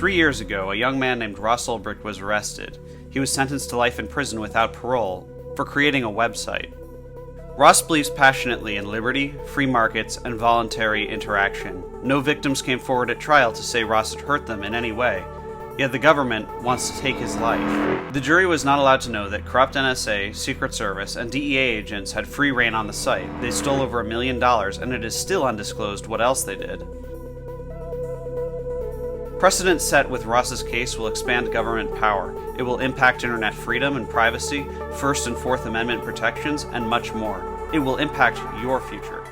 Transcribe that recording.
3 years ago, a young man named Ross Ulbricht was arrested. He was sentenced to life in prison without parole for creating a website. Ross believes passionately in liberty, free markets, and voluntary interaction. No victims came forward at trial to say Ross had hurt them in any way, yet the government wants to take his life. The jury was not allowed to know that corrupt NSA, Secret Service, and DEA agents had free reign on the site. They stole over $1 million, and it is still undisclosed what else they did. Precedent set with Ross's case will expand government power. It will impact internet freedom and privacy, First and Fourth Amendment protections, and much more. It will impact your future.